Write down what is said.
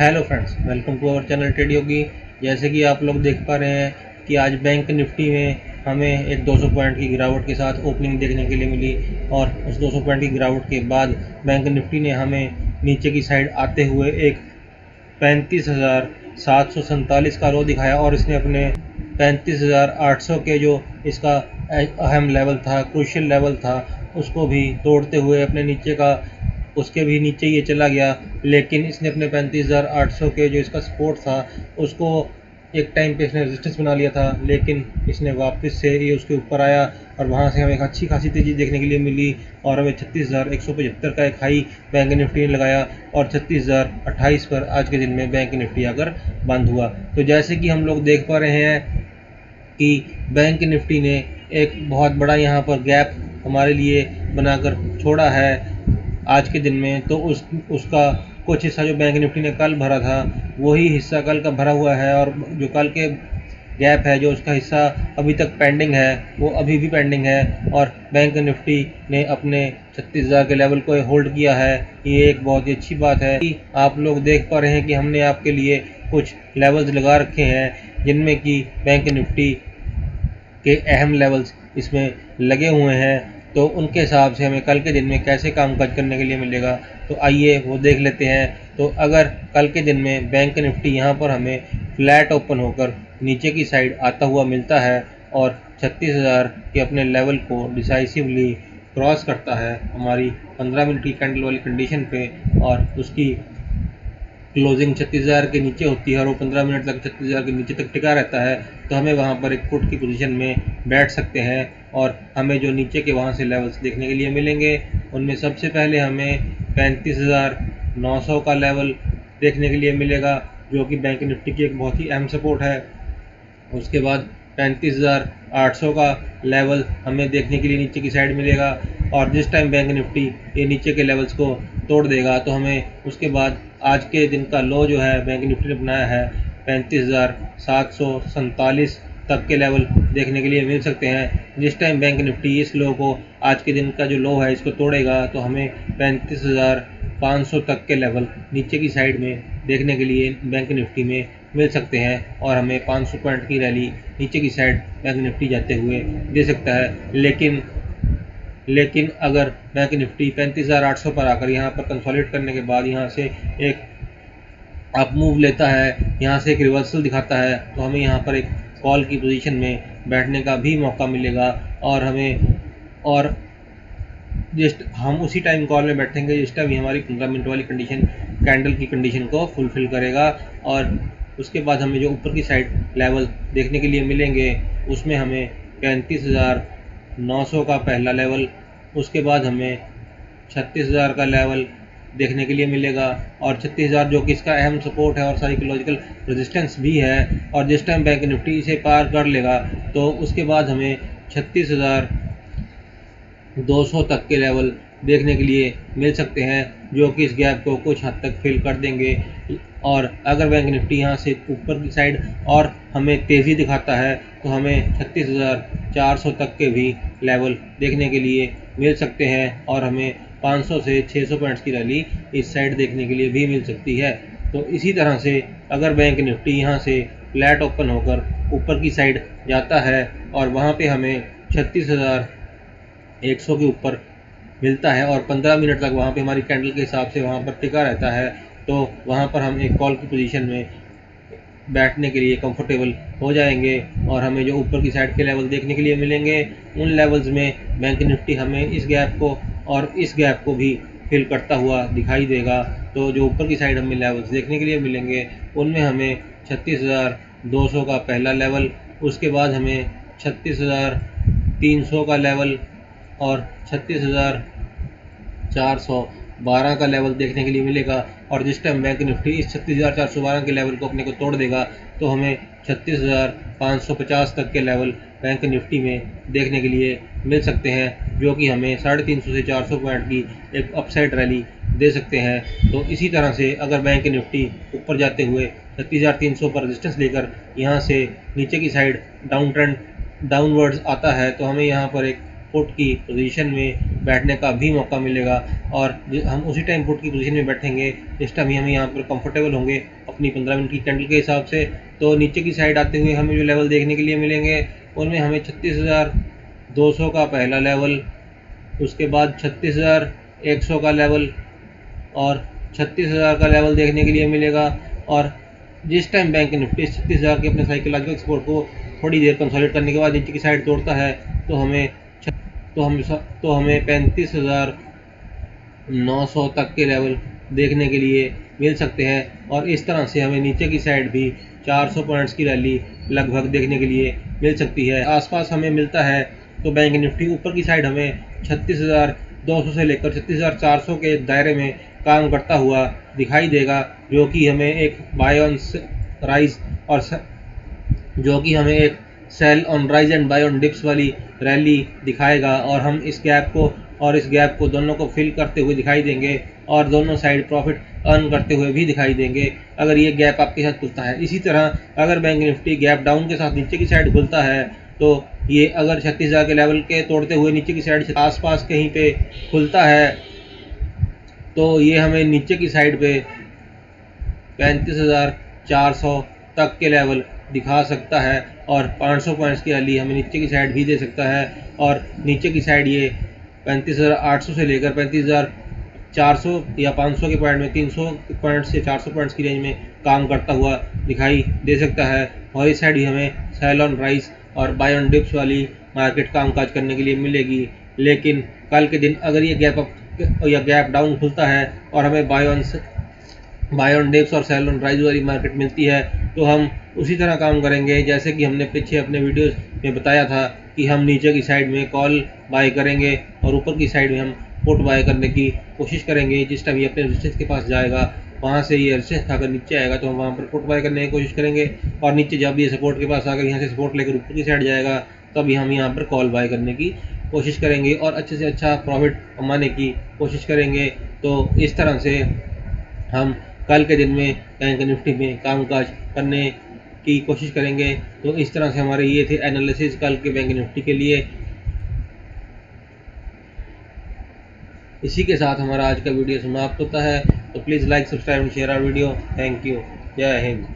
Hello friends, welcome to our channel Trade Yogi. जैसे कि आप लोग देख पा रहे हैं कि आज बैंक निफ्टी में हमें एक 200 पॉइंट की गिरावट के साथ ओपनिंग देखने के लिए मिली और उस 200 पॉइंट की गिरावट के बाद बैंक निफ्टी ने हमें नीचे की साइड आते हुए एक 35,747 का लो दिखाया और इसने अपने 35,800 के जो इसका अहम लेवल था, क्रूशियल लेवल था, उसको भी तोड़ते हुए अपने नीचे का उसके भी नीचे ये चला गया। लेकिन इसने अपने 35,800 के जो इसका सपोर्ट था उसको एक टाइम पे इसने रेजिस्टेंस बना लिया था, लेकिन इसने वापस से ये उसके ऊपर आया और वहाँ से हमें एक अच्छी खासी तेज़ी देखने के लिए मिली और हमें 36,175 का एक हाई बैंक निफ्टी ने लगाया और 36,028 पर आज के दिन में बैंक निफ्टी आकर बंद हुआ। तो जैसे कि हम लोग देख पा रहे हैं कि बैंक निफ्टी ने एक बहुत बड़ा यहाँ पर गैप हमारे लिए बनाकर छोड़ा है आज के दिन में। तो उसका कुछ हिस्सा जो बैंक निफ्टी ने कल भरा था वही हिस्सा कल का भरा हुआ है और जो कल के गैप है जो उसका हिस्सा अभी तक पेंडिंग है वो अभी भी पेंडिंग है और बैंक निफ्टी ने अपने 36,000 के लेवल को होल्ड किया है। ये एक बहुत ही अच्छी बात है कि आप लोग देख पा रहे हैं कि हमने आपके लिए कुछ लेवल्स लगा रखे हैं जिनमें कि बैंक निफ्टी के अहम लेवल्स इसमें लगे हुए हैं। तो उनके हिसाब से हमें कल के दिन में कैसे कामकाज करने के लिए मिलेगा, तो आइए वो देख लेते हैं। तो अगर कल के दिन में बैंक निफ्टी यहाँ पर हमें फ्लैट ओपन होकर नीचे की साइड आता हुआ मिलता है और 36,000 के अपने लेवल को डिसाइसिवली क्रॉस करता है हमारी 15 मिनट की कैंडल वाली कंडीशन पे और उसकी क्लोजिंग 36,000 के नीचे होती है और वो 15 मिनट तक 36,000 के नीचे तक टिका रहता है, तो हमें वहाँ पर एक पुट की पोजीशन में बैठ सकते हैं। और हमें जो नीचे के वहाँ से लेवल्स देखने के लिए मिलेंगे उनमें सबसे पहले हमें 35,900 का लेवल देखने के लिए मिलेगा जो कि बैंक निफ्टी की एक बहुत ही अहम सपोर्ट है। उसके बाद 35,800 का लेवल हमें देखने के लिए नीचे की साइड मिलेगा और जिस टाइम बैंक निफ्टी ये नीचे के लेवल्स को तोड़ देगा तो हमें उसके बाद आज के दिन का लो जो है बैंक निफ्टी ने बनाया है 35,747 तक के लेवल देखने के लिए मिल सकते हैं। जिस टाइम बैंक निफ्टी इस लो को आज के दिन का जो लो है इसको तोड़ेगा तो हमें 35,500 तक के लेवल नीचे की साइड में देखने के लिए बैंक निफ्टी में मिल सकते हैं और हमें 500 पॉइंट की रैली नीचे की साइड बैंक निफ्टी जाते हुए दे सकता है। लेकिन अगर बैंक निफ्टी 35,800 पर आकर यहाँ पर कंसोलिडेट करने के बाद यहाँ से एक अप मूव लेता है, यहाँ से एक रिवर्सल दिखाता है, तो हमें यहाँ पर एक कॉल की पोजीशन में बैठने का भी मौका मिलेगा और हम उसी टाइम कॉल में बैठेंगे जिस टाइम हमारी 15 मिनट वाली कंडीशन कैंडल की कंडीशन को फुलफिल करेगा। और उसके बाद हमें जो ऊपर की साइड लेवल देखने के लिए मिलेंगे उसमें हमें 35,900 का पहला लेवल, उसके बाद हमें 36,000 का लेवल देखने के लिए मिलेगा और 36,000 जो कि इसका अहम सपोर्ट है और साइकोलॉजिकल रेजिस्टेंस भी है। और जिस टाइम बैंक निफ्टी इसे पार कर लेगा तो उसके बाद हमें 36,200 तक के लेवल देखने के लिए मिल सकते हैं जो कि इस गैप को कुछ हद तक फिल कर देंगे। और अगर बैंक निफ्टी यहाँ से ऊपर की साइड और हमें तेज़ी दिखाता है तो हमें 36,400 तक के भी लेवल देखने के लिए मिल सकते हैं और हमें 500 से 600 पॉइंट्स की रैली इस साइड देखने के लिए भी मिल सकती है। तो इसी तरह से अगर बैंक निफ्टी यहाँ से फ्लैट ओपन होकर ऊपर की साइड जाता है और वहाँ पे हमें 36,100 के ऊपर मिलता है और 15 मिनट तक वहाँ पे हमारी कैंडल के हिसाब से वहाँ पर टिका रहता है, तो वहाँ पर हम एक कॉल की पोजीशन में बैठने के लिए कंफर्टेबल हो जाएंगे और हमें जो ऊपर की साइड के लेवल देखने के लिए मिलेंगे उन लेवल्स में बैंक निफ्टी हमें इस गैप को और इस गैप को भी फिल करता हुआ दिखाई देगा। तो जो ऊपर की साइड हमें लेवल्स देखने के लिए मिलेंगे उनमें हमें 36,200 का पहला लेवल, उसके बाद हमें 36,300 का लेवल और 36,412 का लेवल देखने के लिए मिलेगा। और जिस टाइम बैंक निफ्टी इस 36,412 के लेवल को अपने को तोड़ देगा तो हमें 36,550 तक के लेवल बैंक निफ्टी में देखने के लिए मिल सकते हैं जो कि हमें 350 से 400 पॉइंट की एक अपसाइड रैली दे सकते हैं। तो इसी तरह से अगर बैंक निफ्टी ऊपर जाते हुए 36,300 पर रेजिस्टेंस लेकर यहाँ से नीचे की साइड डाउनवर्ड्स आता है तो हमें यहाँ पर एक पुट की पोजीशन में बैठने का भी मौका मिलेगा और हम उसी टाइम पुट की पोजीशन में बैठेंगे जिस टाइम हम यहाँ पर कंफर्टेबल होंगे अपनी 15 मिनट की कैंडल के हिसाब से। तो नीचे की साइड आते हुए हमें जो लेवल देखने के लिए मिलेंगे उनमें हमें 36,200 का पहला लेवल, उसके बाद 36,100 का लेवल और 36,000 का लेवल देखने के लिए मिलेगा। और जिस टाइम बैंक निफ्टी 36,000 के अपने साइकोलॉजिकल सपोर्ट को थोड़ी देर कंसोलिडेट करने के बाद नीचे की साइड तोड़ता है तो हमें 35,900 तक के लेवल देखने के लिए मिल सकते हैं। और इस तरह से हमें नीचे की साइड भी 400 पॉइंट्स की रैली लगभग देखने के लिए मिल सकती है। आसपास हमें मिलता है तो बैंक निफ्टी ऊपर की साइड हमें 36,200 से लेकर 36,400 के दायरे में काम करता हुआ दिखाई देगा, जो कि हमें एक बाय ऑन राइज और जो कि हमें एक sell on rise and buy on dips वाली रैली दिखाएगा। और हम इस गैप को दोनों को फिल करते हुए दिखाई देंगे और दोनों साइड प्रॉफिट अर्न करते हुए भी दिखाई देंगे अगर ये गैप आपके साथ खुलता है। इसी तरह अगर बैंक निफ्टी गैप डाउन के साथ नीचे की साइड खुलता है तो ये अगर 36,000 के लेवल के तोड़ते हुए नीचे की साइड आसपास कहीं पे खुलता है तो ये हमें नीचे की साइड पे 35,400 तक के लेवल दिखा सकता है और 500 पॉइंट्स की रैली हमें नीचे की साइड भी दे सकता है। और नीचे की साइड ये 35,800 से लेकर 35,400 या 500 के पॉइंट में 300 पॉइंट्स से 400 पॉइंट्स की रेंज में काम करता हुआ दिखाई दे सकता है। और इस साइड ही हमें सेल ऑन राइज और बाय ऑन डिप्स वाली मार्केट कामकाज करने के लिए मिलेगी। लेकिन कल के दिन अगर ये गैप अप या गैप डाउन खुलता है और हमें बाय ऑन डिप्स और सेल ऑन राइज वाली मार्केट मिलती है तो हम उसी तरह काम करेंगे जैसे कि हमने पीछे अपने वीडियोस में बताया था कि हम नीचे की साइड में कॉल बाय करेंगे और ऊपर की साइड में हम पुट बाय करने की कोशिश करेंगे। जिस टाइम ये अपने रेजिस्टेंस के पास जाएगा वहाँ से ये रेजिस्टेंस खाकर नीचे आएगा तो हम वहाँ पर पुट बाय करने की कोशिश करेंगे और नीचे जब ये सपोर्ट के पास आकर यहाँ से सपोर्ट लेकर ऊपर की साइड जाएगा तब हम यहाँ पर कॉल बाय करने की कोशिश करेंगे और अच्छे से अच्छा प्रॉफिट कमाने की कोशिश करेंगे। तो इस तरह से हम कल के दिन में बैंक निफ्टी में कामकाज करने की कोशिश करेंगे। तो इस तरह से हमारे ये थे एनालिसिस कल के बैंक निफ्टी के लिए। इसी के साथ हमारा आज का वीडियो समाप्त होता है। तो please like, subscribe and share our video. Thank you. जय हिंद।